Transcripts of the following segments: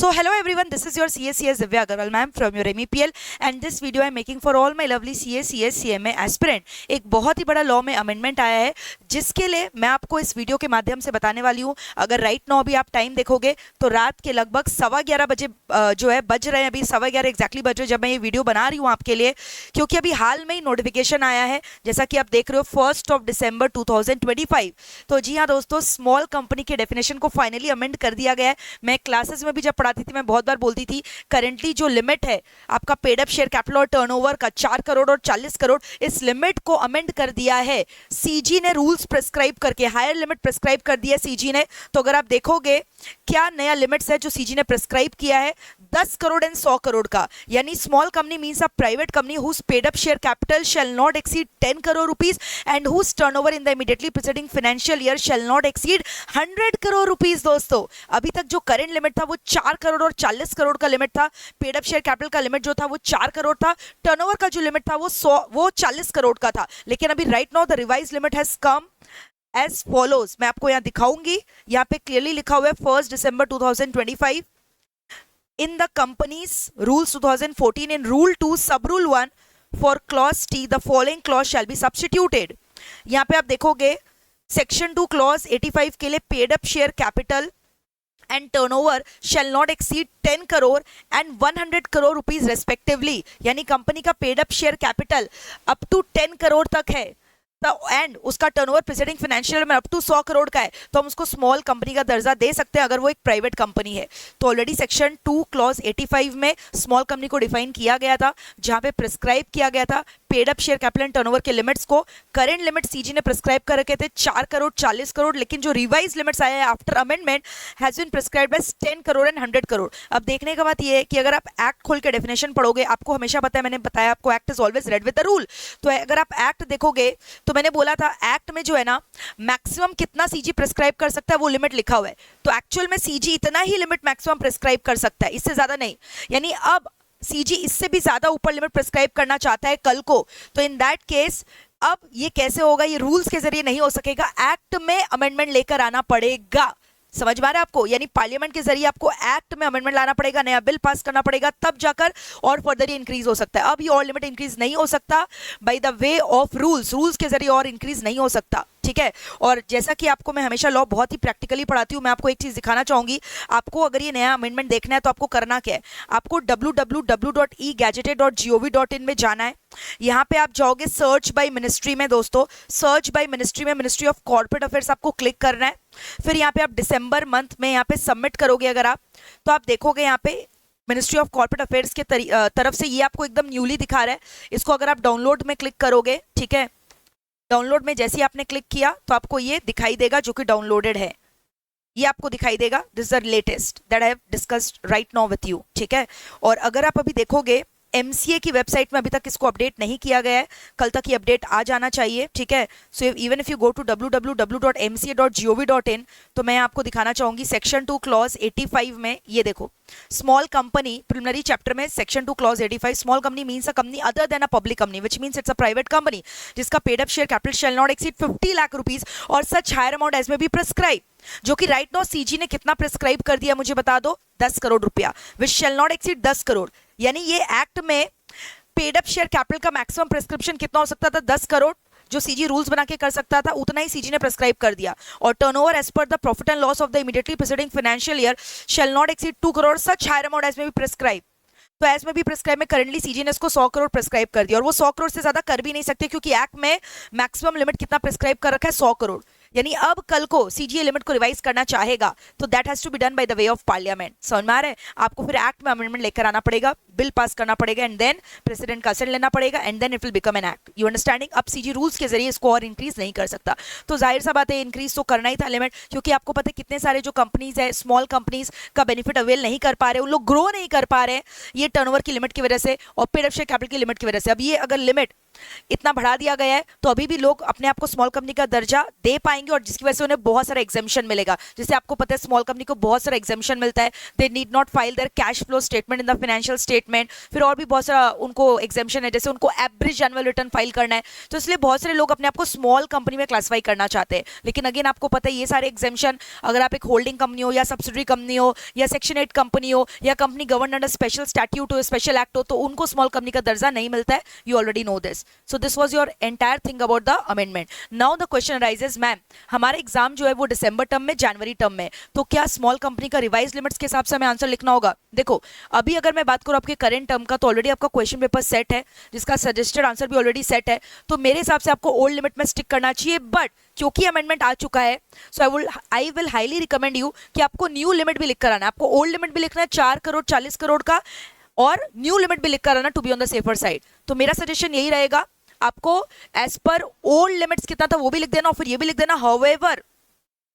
So hello everyone, this is your CSCS Divya Agarwal ma'am from your MEPL and this video I am making for all my lovely CSCS CMA aspirant। एक बहुत ही बड़ा law में amendment आया है जिसके लिए मैं आपको इस वीडियो के माध्यम से बताने वाली हूँ। अगर राइट नाउ अभी आप टाइम देखोगे तो रात के लगभग 11:15 बजे जो है बज रहे हैं, अभी 11:15 एग्जैक्टली बज रहे जब मैं ये वीडियो बना रही हूँ आपके लिए, क्योंकि अभी हाल में ही नोटिफिकेशन आया है जैसा कि आप देख रहे हो 1 दिसंबर 2025। तो जी हाँ दोस्तों, स्मॉल कंपनी के डेफिनेशन को फाइनली अमेंड कर दिया गया है। मैं क्लासेस में भी जब पढ़ाती थी मैं बहुत बार बोलती थी करेंटली जो लिमिट है आपका पेड अप शेयर कैपिटल और टर्नओवर का 4 करोड़ और 40 करोड़, इस लिमिट को अमेंड कर दिया है सीजी ने, रूल्स प्रेस्क्राइब करके हायर लिमिट प्रेस्क्राइब कर दिया है सीजी ने। तो अगर आप देखोगे क्या नया लिमिट्स है जो सीजी ने प्रेस्क्राइब किया है, 10 करोड़ एंड 100 करोड़ का, यानी small company means a private company whose paid up share capital shall not exceed 10 crore rupees and whose turnover in the immediately preceding financial year shall not exceed 100 crore rupees. दोस्तों अभी तक जो current limit था वो 4 करोड़ और 40 करोड़ का लिमिट था। Paid up share capital का लिमिट जो था वो 4 करोड़ था, टर्नओवर का जो लिमिट था वो 40 करोड़ का था। लेकिन अभी right now the revise limit has come as follows. मैं आपको यहाँ दिखाऊंगी, यहाँ पे क्लियरली लिखा हुआ है 1 दिसंबर 2025 in the company's rules 2014 in rule 2 sub rule 1 for clause T the following clause shall be substituted। यहाँ पे आप देखोगे सेक्शन 2 क्लॉज 85 के लिए paid up share capital and turnover shall not exceed 10 crore and 100 crore rupees respectively, यानी company का paid up share capital up to 10 crore तक है एंड उसका टर्नओवर प्रीसीडिंग फाइनेंशियल में अप टू 100 करोड़ का है तो हम उसको स्मॉल कंपनी का दर्जा दे सकते हैं अगर वो एक प्राइवेट कंपनी है। तो ऑलरेडी सेक्शन 2 क्लॉज 85 में स्मॉल कंपनी को डिफाइन किया गया था, जहां पे प्रिस्क्राइब किया गया था paid up share capital and turnover के लिमिट्स को। करंट लिमिट सीजी ने प्रिस्क्राइब कर रखे थे 4 करोड़ 40 करोड़, लेकिन जो रिवाइज लिमिट्स आया है after amendment has been prescribed as 10 crore and 100 crore. अब देखने का बात ये है कि अगर आप एक्ट खोल के डेफिनेशन पढ़ोगे, आपको हमेशा पता है, मैंने बताया आपको act is always read with the rule. तो अगर आप एक्ट देखोगे तो मैंने बोला था एक्ट में जो है ना मैक्सिमम कितना सीजी प्रिस्क्राइब कर सकता है वो लिमिट लिखा हुआ है। तो एक्चुअल में सीजी इतना ही लिमिट मैक्सिमम प्रिस्क्राइब कर सकता है, इससे ज्यादा नहीं। यानी अब सीजी इससे भी ज्यादा ऊपर लिमिट प्रिस्क्राइब करना चाहता है कल को, तो इन दैट केस अब ये कैसे होगा, ये रूल्स के जरिए नहीं हो सकेगा, एक्ट में अमेंडमेंट लेकर आना पड़ेगा। समझ में आ रहा है आपको? यानी पार्लियामेंट के जरिए आपको एक्ट में अमेंडमेंट लाना पड़ेगा, नया बिल पास करना पड़ेगा, तब जाकर और फर्दर इंक्रीज हो सकता है। अब ये और लिमिट इंक्रीज नहीं हो सकता bye the way of rules के जरिए और इंक्रीज नहीं हो सकता, ठीक है। और जैसा कि आपको मैं हमेशा लॉ बहुत ही प्रैक्टिकली पढ़ाती हूँ, मैं आपको एक चीज दिखाना चाहूंगी। आपको अगर ये नया अमेंडमेंट देखना है तो आपको करना क्या है, आपको www.egazetted.gov.in में जाना है। यहाँ पे आप जाओगे सर्च बाय मिनिस्ट्री में, दोस्तों सर्च बाय मिनिस्ट्री में मिनिस्ट्री ऑफ कॉर्पोरेट अफेयर्स आपको क्लिक करना है। फिर यहाँ पे आप दिसंबर मंथ में यहाँ पे सबमिट करोगे अगर आप, तो आप देखोगे यहाँ पे मिनिस्ट्री ऑफ कॉर्पोरेट अफेयर्स के तरफ से ये आपको एकदम न्यूली दिखा रहा है। इसको अगर आप डाउनलोड में क्लिक करोगे, ठीक है, डाउनलोड में जैसे ही आपने क्लिक किया तो आपको ये दिखाई देगा जो कि डाउनलोडेड है, ये आपको दिखाई देगा, this is the latest that I have discussed right now with you, ठीक है। और अगर आप अभी देखोगे एमसीए की वेबसाइट में अभी तक इसको अपडेट नहीं किया गया है, कल तक ये अपडेट आ जाना चाहिए, ठीक है। So even if you go to www.mca.gov.in तो मैं आपको दिखाना चाहूंगी सेक्शन 2 क्लॉज 85 में, ये देखो स्मॉल कंपनी प्रिलिमिनरी चैप्टर में section 2 clause 85, small company means a company other than a public company which means it's a private company जिसका paid up share capital shall not exceed 50 lakh rupees और such higher amount as may be prescribed, जो कि right now CG ने कितना prescribe कर दिया मुझे बता दो, 10 करोड़ रुपया, विच शैल नॉट एक्सीड 10 करोड़। यानी ये एक्ट में पेड अप शेयर कैपिटल का मैक्सिमम प्रिस्क्रिप्शन कितना हो सकता था, 10 करोड़, जो सीजी रूल्स बना के कर सकता था उतना ही सीजी ने प्रिस्क्राइब कर दिया। और turnover as per the profit and loss of the immediately preceding financial year shall not exceed 2 crore such higher amount as में भी प्रिस्क्राइब। तो एज में भी प्रिस्क्राइब में करंटली सीजी ने इसको 100 करोड़ प्रिस्क्राइब कर दिया और वो 100 करोड़ से ज्यादा कर भी नहीं सकते क्योंकि एक्ट में मैक्सिमम लिमिट कितना प्रिस्क्राइब कर रखा है, 100 करोड़। यानी अब कल को सीजीए लिमिट को रिवाइज करना चाहेगा तो that has to be done by the way of parliament. समझ में आ रहा है? आपको फिर एक्ट में अमेंडमेंट लेकर आना पड़ेगा, बिल पास करना पड़ेगा एंड देन प्रेसिडेंट का असेंट लेना पड़ेगा and then it will become an act. You understanding? अब सीजी रूल्स के जरिए इसको और इंक्रीज नहीं कर सकता, तो जाहिर सा बात है इंक्रीज तो करना ही था लिमिट, क्योंकि आपको पता है कितने सारे जो कंपनीज है स्मॉल कंपनीज का बेनिफिट अवेल नहीं कर पा रहे, उन लोग ग्रो नहीं कर पा रहे ये टर्नओवर की लिमिट की वजह से और पेड अप शेयर कैपिटल की लिमिट की वजह से। अब ये अगर लिमिट इतना बढ़ा दिया गया है तो अभी भी लोग अपने आप को स्मॉल कंपनी का दर्जा दे पाएंगे और जिसकी वजह से उन्हें बहुत सारा एग्जामिशन मिलेगा। जैसे आपको पता है स्मॉल कंपनी को बहुत सारा एग्जामिशन मिलता है, they need not file there cash flow statement in the financial statement statement, फिर और भी बहुत सारा उनको एग्जेम्पशन है, जैसे उनको एवरेज एनुअल रिटर्न फाइल करना है। तो इसलिए बहुत सारे लोग अपने आप को स्मॉल कंपनी में क्लासीफाई करना चाहते हैं। लेकिन अगेन आपको पता है ये सारे एग्जेम्पशन, अगर आप एक होल्डिंग कंपनी हो या सब्सिडरी कंपनी हो या सेक्शन 8 कंपनी हो या company govern under special statute हो, स्पेशल एक्ट हो, तो उनको स्मॉल कंपनी का दर्जा नहीं मिलता है। You already know this. So this was your entire thing about the amendment. Now the question arises, ma'am हमारा एग्जाम जो है वो दिसंबर टर्म में, जनवरी टर्म में, तो क्या स्मॉल कंपनी का रिवाइज लिमिट्स के हिसाब से हमें आंसर लिखना होगा? देखो अभी अगर मैं बात करूं आपके करंट टर्म का, तो ऑलरेडी आपका क्वेश्चन पेपर सेट है, जिसका सजेस्टेड आंसर भी ऑलरेडी सेट है। तो मेरे हिसाब से आपको ओल्ड लिमिट में स्टिक करना चाहिए। बट क्योंकि अमेंडमेंट आ चुका है, so I will highly recommend you कि आपको न्यू लिमिट भी लिख कर आना है। आपको ओल्ड लिमिट भी लिखना है 4 करोड़ 40 करोड़ का, और न्यू लिमिट भी लिख कर आना, to be on the safer side. तो मेरा सजेशन यही रहेगा, आपको एज पर ओल्ड लिमिट्स कितना था वो भी लिख देना, और फिर ये भी लिख देना however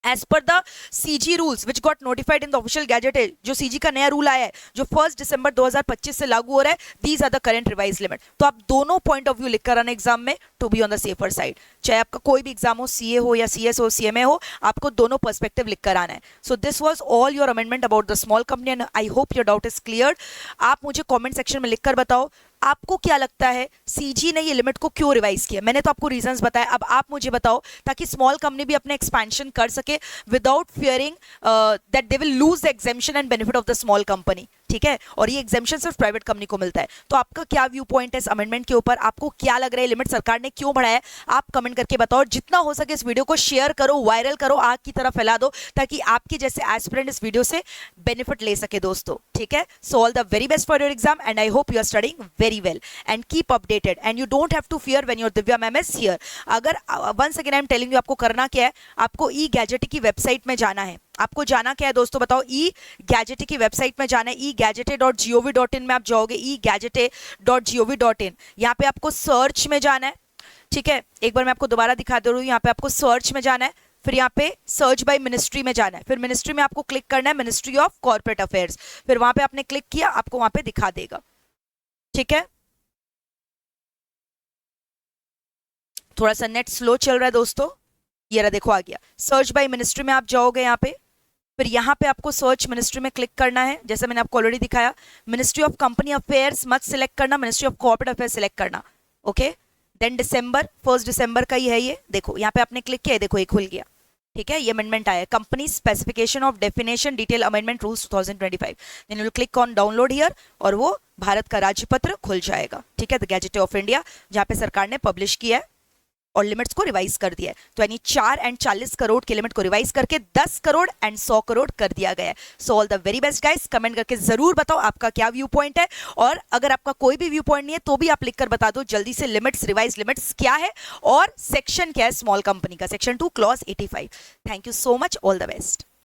as per the CG rules which got notified in the official gazette, जो सीजी का नया रूल आया है जो 1 दिसंबर 2025 से लागू हो रहा है, these are the current revise limit. तो आप दोनों पॉइंट ऑफ व्यू लिख कर आना एग्जाम में, to be on the safer side. चाहे आपका कोई भी एग्जाम हो, सीए हो या सीएस हो, सीएमए हो, आपको दोनों पर्सपेक्टिव लिख कर आना है। So this was all your amendment about the small company, and I hope your doubt is clear. आप मुझे कॉमेंट सेक्शन में लिख कर बताओ आपको क्या लगता है सीजी ने ये लिमिट को क्यों रिवाइज किया। मैंने तो आपको रीजंस बताया, अब आप मुझे बताओ, ताकि स्मॉल कंपनी भी अपने एक्सपेंशन कर सके without fearing that they will lose the exemption and benefit of the small company. ठीक है, और ये एग्जेम्पशन सिर्फ प्राइवेट कंपनी को मिलता है। तो आपका क्या व्यू पॉइंट है इस अमेंडमेंट के ऊपर? आपको क्या लग रहा है लिमिट सरकार ने क्यों बढ़ाया है? आप कमेंट करके बताओ। जितना हो सके इस वीडियो को शेयर करो, वायरल करो, आग की तरह फैला दो, ताकि आपके जैसे एस्पिरेंट इस वीडियो से बेनिफिट ले सके दोस्तों। ठीक है, so all the very best for your exam, and I hope you are studying very well and keep updated, and you don't have to fear when your Divya ma'am is here. अगर once again I am telling you, आपको करना क्या है, आपको ई गैजेटी की website में जाना है। आपको जाना क्या है दोस्तों, बताओ? ई गैजेटे की वेबसाइट में जाना है, egazette.gov.in में आप जाओगे, egazette.gov.in। यहाँ पे आपको सर्च में जाना है। ठीक है, एक बार मैं आपको दोबारा दिखा दे रही हूँ। यहाँ पे आपको सर्च में जाना है, फिर यहाँ पे सर्च बाय मिनिस्ट्री में जाना है, फिर मिनिस्ट्री में आपको क्लिक करना है मिनिस्ट्री ऑफ कॉर्पोरेट अफेयर्स, फिर वहां पे आपने क्लिक किया, आपको वहां पे दिखा देगा। ठीक है, थोड़ा सा नेट स्लो चल रहा है दोस्तों। ये रहा, देखो आ गया। सर्च बाय मिनिस्ट्री में आप जाओगे यहाँ पे, फिर यहाँ पे आपको सर्च मिनिस्ट्री में क्लिक करना है, जैसे मैंने आपको ऑलरेडी दिखाया। मिनिस्ट्री ऑफ कंपनी अफेयर्स मत सिलेक्ट करना, ministry of corporate affairs select करना। ओके, देन दिसंबर 1 दिसंबर का ही है ये। देखो यहाँ पे आपने क्लिक किया, देखो ये खुल गया। ठीक है, ये अमेंडमेंट आया, company specification of definition detail amendment rules 2025। Then you will click on download here, और वो भारत का राज्यपत्र खुल जाएगा। ठीक है, द गैजेट ऑफ इंडिया, जहाँ पे सरकार ने पब्लिश किया है और लिमिट्स को रिवाइज कर दिया है। तो यानी 4 एंड 40 करोड़ की लिमिट को रिवाइज करके 10 करोड़ एंड 100 करोड़ कर दिया गया है। So all the very best guys, comment करके जरूर बताओ आपका क्या व्यू पॉइंट है, और अगर आपका कोई भी व्यू पॉइंट नहीं है तो भी आप लिखकर बता दो जल्दी से लिमिट्स, रिवाइज लिमिट्स क्या है और सेक्शन क्या है स्मॉल कंपनी का, section 2 clause 85। Thank you so much, all the best.